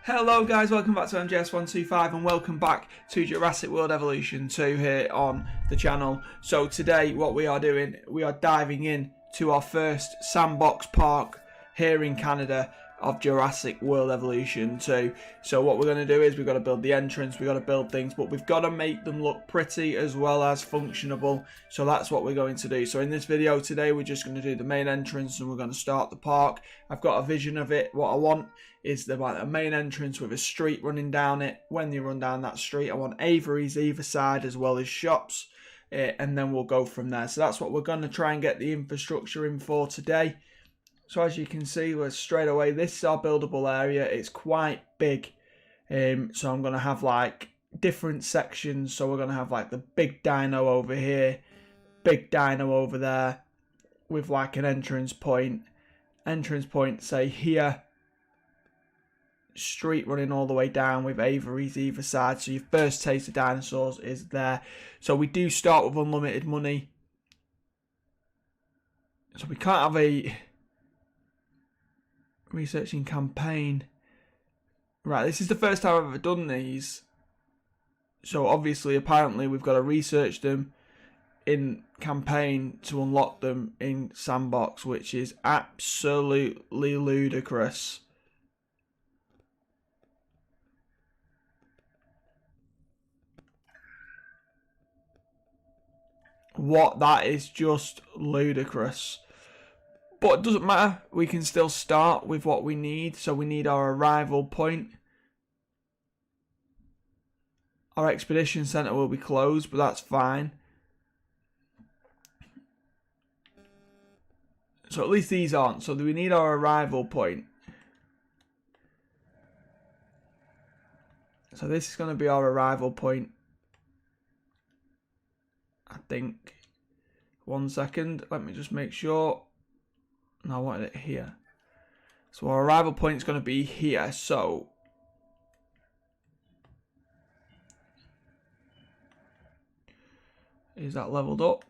Hello guys, welcome back to MJS125 and welcome back to Jurassic World Evolution 2 here on the channel. So today what we are doing, we are diving in to our first sandbox park here in Canada of Jurassic World Evolution 2. So what we're going to do is we've got to build the entrance, we've got to build things, but we've got to make them look pretty as well as functionable. So that's what we're going to do. So in this video today we're just going to do the main entrance and we're going to start the park. I've got a vision of it. What I want is the main entrance with a street running down it. When you run down that street, I want aviaries either side as well as shops, and then we'll go from there. So that's what we're going to try and get the infrastructure in for today. So as you can see, we're straight away, this is our buildable area. It's quite big, so I'm going to have like different sections. So we're going to have like the big dino over here, big dino over there, with like an entrance point say here, street running all the way down with aviaries either side. So your first taste of dinosaurs is there. So we do start with unlimited money, so we can't have a researching campaign. Right, this is the first time I've ever done these, so obviously apparently we've got to research them in campaign to unlock them in sandbox, which is absolutely ludicrous. That is just ludicrous. But it doesn't matter, we can still start with what we need. So we need our arrival point. Our expedition center will be closed, but that's fine. So at least these aren't. So we need our arrival point. So this is going to be our arrival point, I think. 1 second, let me just make sure. No, I wanted it here. So our arrival point is going to be here. So is that leveled up?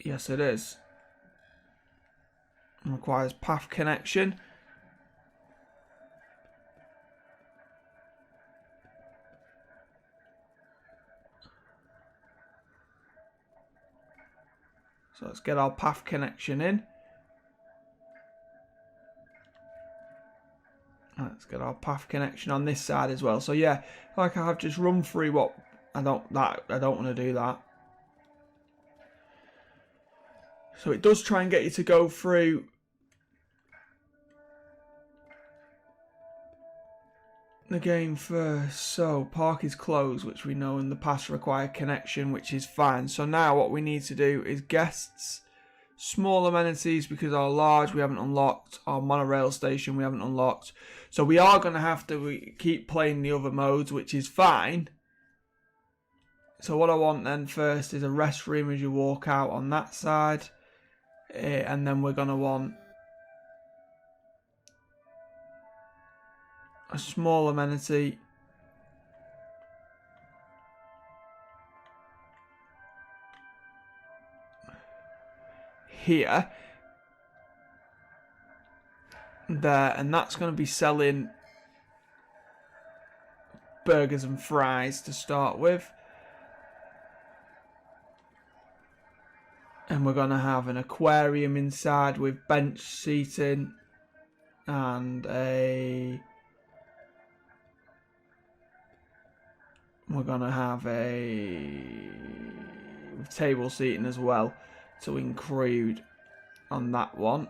Yes, it is. It requires path connection. So let's get our path connection in. Let's get our path connection on this side as well. So yeah, like I have just run through what I don't want to do that. So it does try and get you to go through the game first. So park is closed, which we know in the past require connection, which is fine. So now what we need to do is guests, small amenities, because our large we haven't unlocked, our monorail station we haven't unlocked. So we are going to have to keep playing the other modes, which is fine. So what I want then first is a restroom as you walk out on that side, and then we're going to want a small amenity here, there, and that's going to be selling burgers and fries to start with. And we're going to have an aquarium inside with bench seating and we're going to have a table seating as well to include on that one.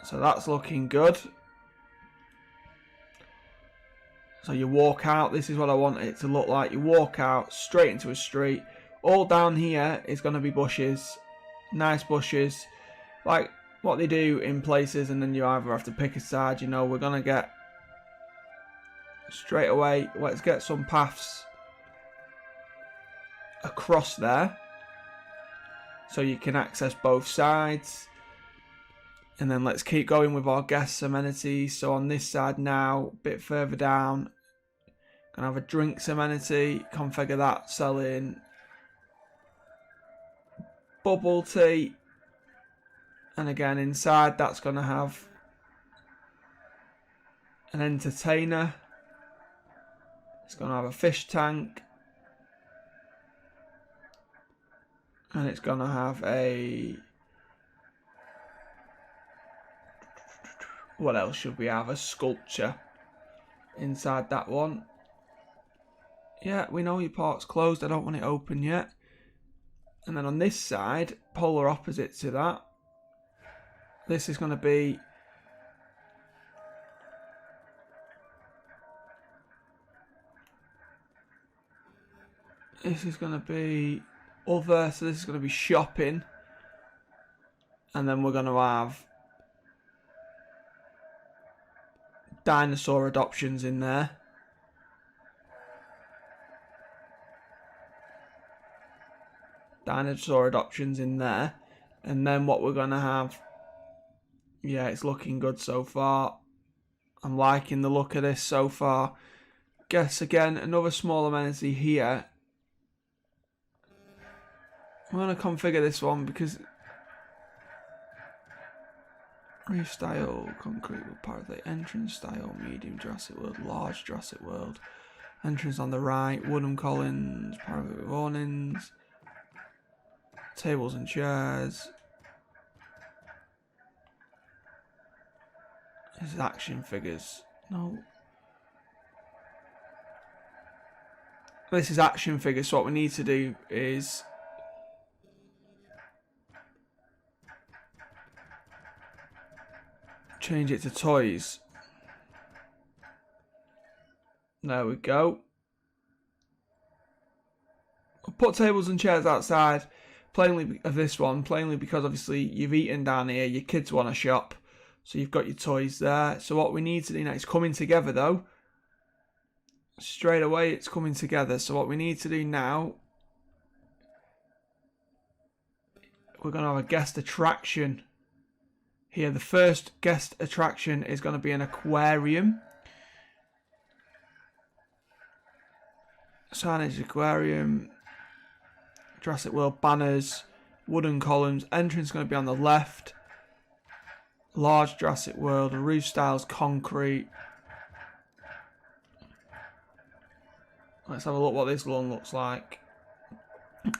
So that's looking good. So you walk out, this is what I want it to look like. You walk out straight into a street. All down here is going to be bushes, nice bushes, like what they do in places, and then you either have to pick a side. You know, we're going to get straight away, let's get some paths across there so you can access both sides. And then let's keep going with our guest amenities. So on this side now, a bit further down, gonna have a drinks amenity, configure that, selling bubble tea, and again inside that's gonna have an entertainer. It's going to have a fish tank. And it's going to have a... What else should we have? A sculpture inside that one. Yeah, we know your part's closed. I don't want it open yet. And then on this side, polar opposite to that, this is going to be... This is going to be other, so this is going to be shopping. And then we're going to have dinosaur adoptions in there. Dinosaur adoptions in there. And then what we're going to have... Yeah, it's looking good so far. I'm liking the look of this so far. Guess again, another small amenity here. I'm going to configure this one because... Roof style, concrete with parapet, entrance style, medium Jurassic World, large Jurassic World. Entrance on the right, wooden columns, parapet with awnings. Tables and chairs. This is action figures. No. This is action figures, so what we need to do is... change it to toys. There we go. I'll put tables and chairs outside, plainly of this one, plainly because obviously you've eaten down here, your kids want to shop, so you've got your toys there. So what we need to do now, it's coming together though. Straight away it's coming together. So what we need to do now, we're going to have a guest attraction. Here, the first guest attraction is going to be an aquarium. Signage aquarium. Jurassic World banners. Wooden columns. Entrance is going to be on the left. Large Jurassic World. Roof styles concrete. Let's have a look what this one looks like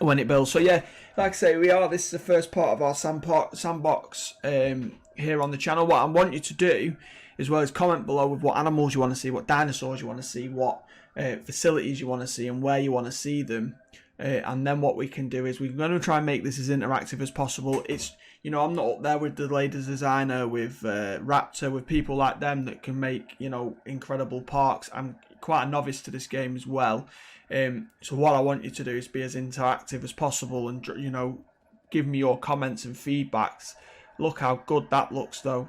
when it builds. So yeah, like I say, this is the first part of our sandbox here on the channel. What I want you to do as well is comment below with what animals you want to see, what dinosaurs you want to see, what facilities you want to see and where you want to see them. And then what we can do is we're going to try and make this as interactive as possible. It's, you know, I'm not up there with the latest designer, with Raptor, with people like them that can make, you know, incredible parks. I'm quite a novice to this game as well. So what I want you to do is be as interactive as possible and, you know, give me your comments and feedbacks. Look how good that looks though.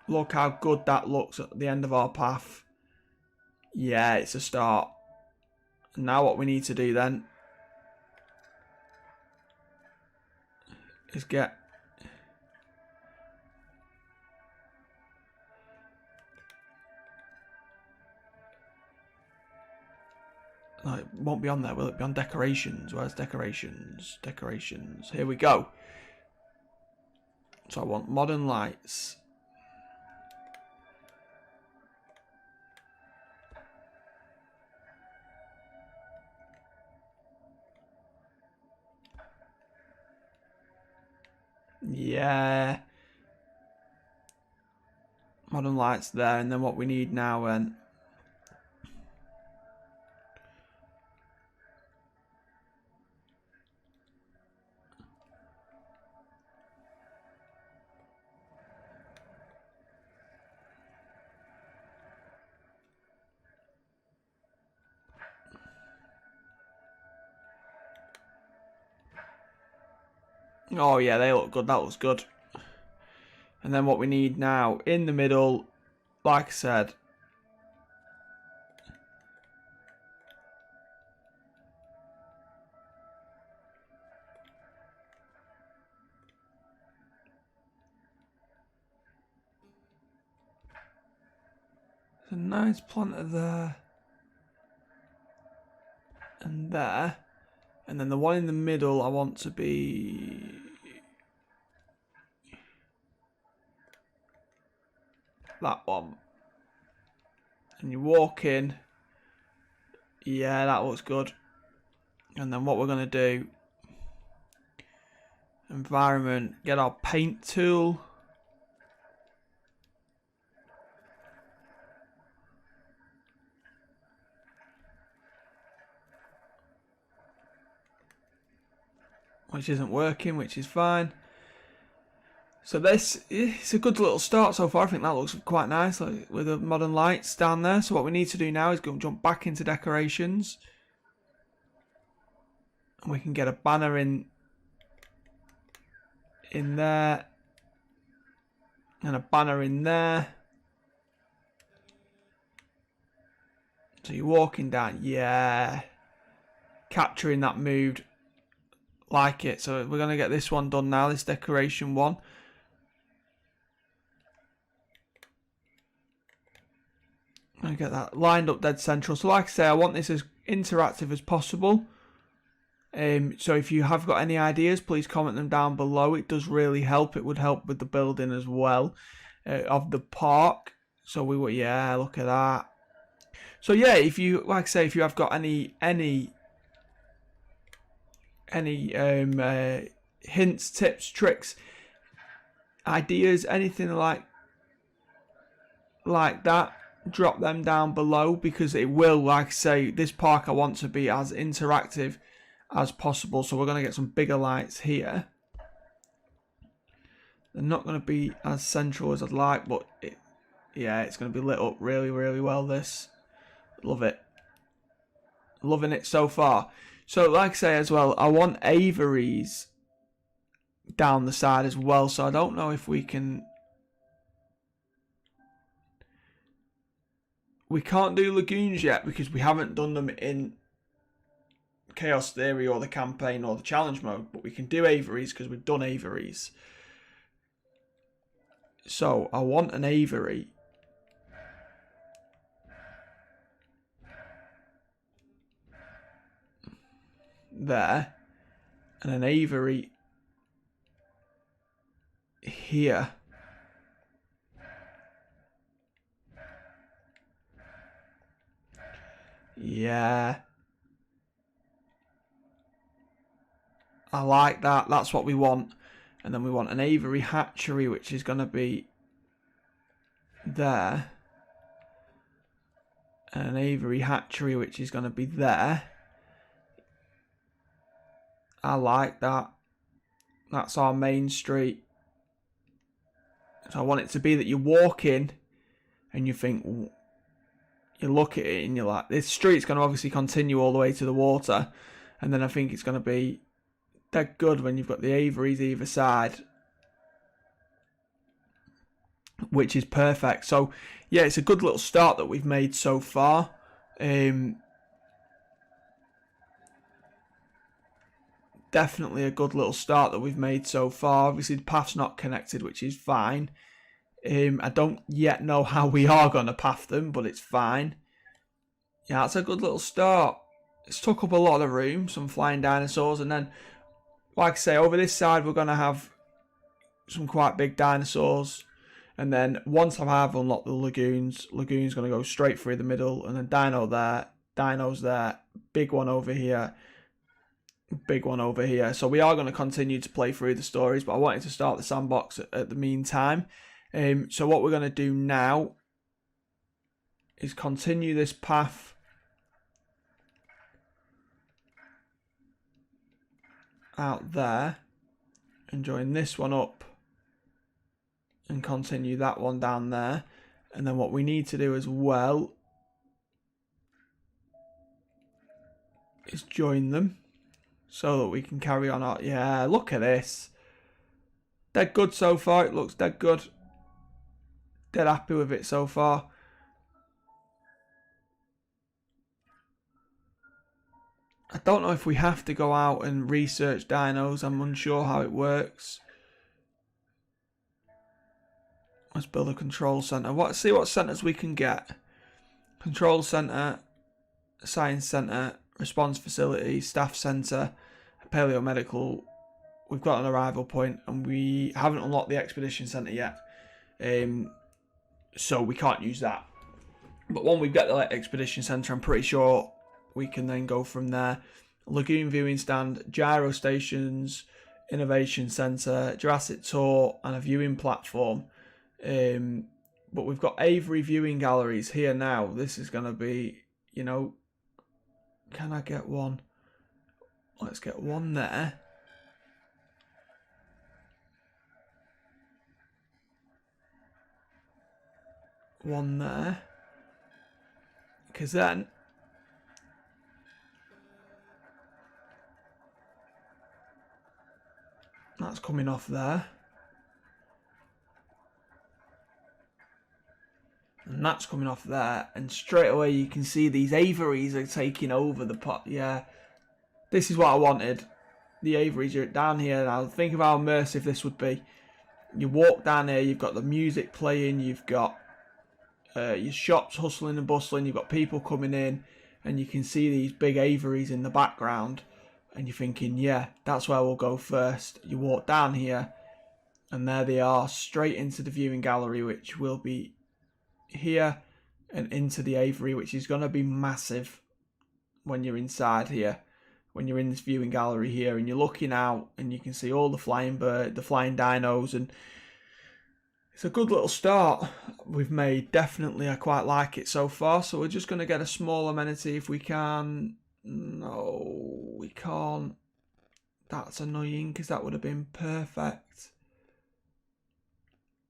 Look how good that looks at the end of our path. Yeah, it's a start. Now what we need to do then is get no, it won't be on there, will it? Be on decorations. Where's decorations? Decorations. Here we go. So I want modern lights. Yeah. Modern lights there, and then what we need now then. Oh yeah, they look good. That looks good. And then what we need now in the middle, like I said, there's a nice planter there and there, and then the one in the middle I want to be that one. and you walk in. Yeah, that looks good. And then what we're going to do, environment, get our paint tool. Which isn't working, which is fine. So this is a good little start so far. I think that looks quite nice, like, with the modern lights down there. So what we need to do now is go and jump back into decorations. And we can get a banner in there. And a banner in there. So you're walking down, yeah. Capturing that mood. Like it. So we're going to get this one done now, this decoration one. I get that lined up dead central. So like I say, I want this as interactive as possible. So if you have got any ideas, please comment them down below. It does really help. It would help with the building as well of the park. So we would, yeah, look at that. So yeah, if you, like I say, if you have got any hints, tips, tricks, ideas, anything like that, drop them down below, because it will, like I say, this park I want to be as interactive as possible. So we're going to get some bigger lights here. They're not going to be as central as I'd like, but yeah, it's going to be lit up really, really well. This, love it, loving it so far. So like I say as well, I want aviaries down the side as well. So I don't know if we can. We can't do lagoons yet because we haven't done them in Chaos Theory or the campaign or the challenge mode. But we can do aviaries because we've done aviaries. So I want an aviary. There. And an aviary here. Yeah. I like that. That's what we want. And then we want an aviary hatchery, which is going to be there. And an aviary hatchery, which is going to be there. I like that. That's our main street. So I want it to be that you walk in and you think, you look at it and you're like, this street's going to obviously continue all the way to the water. And then I think it's going to be dead good when you've got the aviaries either side, which is perfect. So yeah, it's a good little start that we've made so far. Definitely a good little start that we've made so far. Obviously the path's not connected, which is fine. I don't yet know how we are going to path them, but it's fine. Yeah, that's a good little start. It's took up a lot of the room, some flying dinosaurs, and then, like I say, over this side we're going to have some quite big dinosaurs. And then once I have unlocked the lagoon's going to go straight through the middle, and then dino there, dinos there, big one over here, big one over here. So we are going to continue to play through the stories, but I wanted to start the sandbox at the meantime. So what we're going to do now is continue this path out there and join this one up and continue that one down there. And then what we need to do as well is join them so that we can carry on our, yeah, look at this. Dead good so far. It looks dead good. Dead happy with it so far. I don't know if we have to go out and research dinos. I'm unsure how it works. Let's build a control center. See what centers we can get. Control center, science center, response facility, staff center, paleomedical. We've got an arrival point, and we haven't unlocked the expedition center yet. So we can't use that. But when we get the Expedition Centre, I'm pretty sure we can then go from there. Lagoon Viewing Stand, Gyro Stations, Innovation Centre, Jurassic Tour, and a viewing platform. But we've got Avery viewing galleries here now. This is going to be, you know, can I get one? Let's get one there. One there. Because then that's coming off there. And that's coming off there. And straight away you can see these aviaries are taking over the pot. Yeah. This is what I wanted. The aviaries are down here now. Think of how immersive this would be. You walk down here, you've got the music playing, you've got your shops hustling and bustling, you've got people coming in, and you can see these big aviaries in the background. And you're thinking, yeah, that's where we'll go first. You walk down here, and there they are, straight into the viewing gallery, which will be here, and into the aviary, which is going to be massive when you're inside here. When you're in this viewing gallery here, and you're looking out, and you can see all the flying bird, the flying dinos, and it's a good little start we've made. Definitely, I quite like it so far. So we're just going to get a small amenity if we can. No, we can't. That's annoying because that would have been perfect.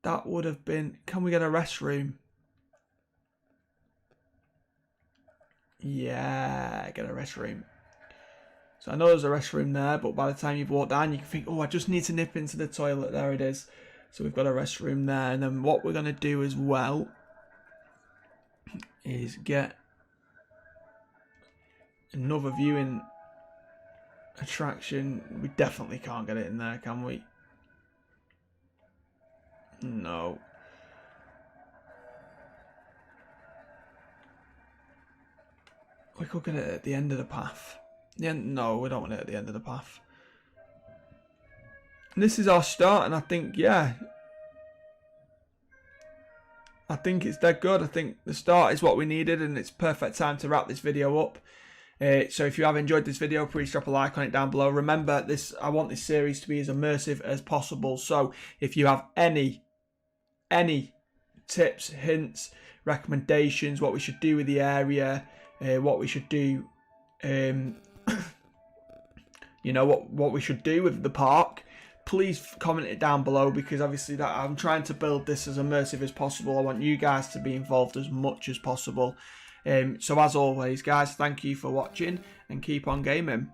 That would have been... Can we get a restroom? Yeah, get a restroom. So I know there's a restroom there, but by the time you've walked down, you can think, oh, I just need to nip into the toilet. There it is. So we've got a restroom there. And then what we're going to do as well is get another viewing attraction. We definitely can't get it in there, can we? No. We could get it at the end of the path. Yeah, no, we don't want it at the end of the path. And this is our start, and I think, yeah, I think it's dead good. I think the start is what we needed, and it's perfect time to wrap this video up. So if you have enjoyed this video, please drop a like on it down below. Remember, I want this series to be as immersive as possible. So if you have any tips, hints, recommendations, what we should do with the area, what we should do, you know, what we should do with the park, please comment it down below, because obviously that I'm trying to build this as immersive as possible. I want you guys to be involved as much as possible. So as always, guys, thank you for watching and keep on gaming.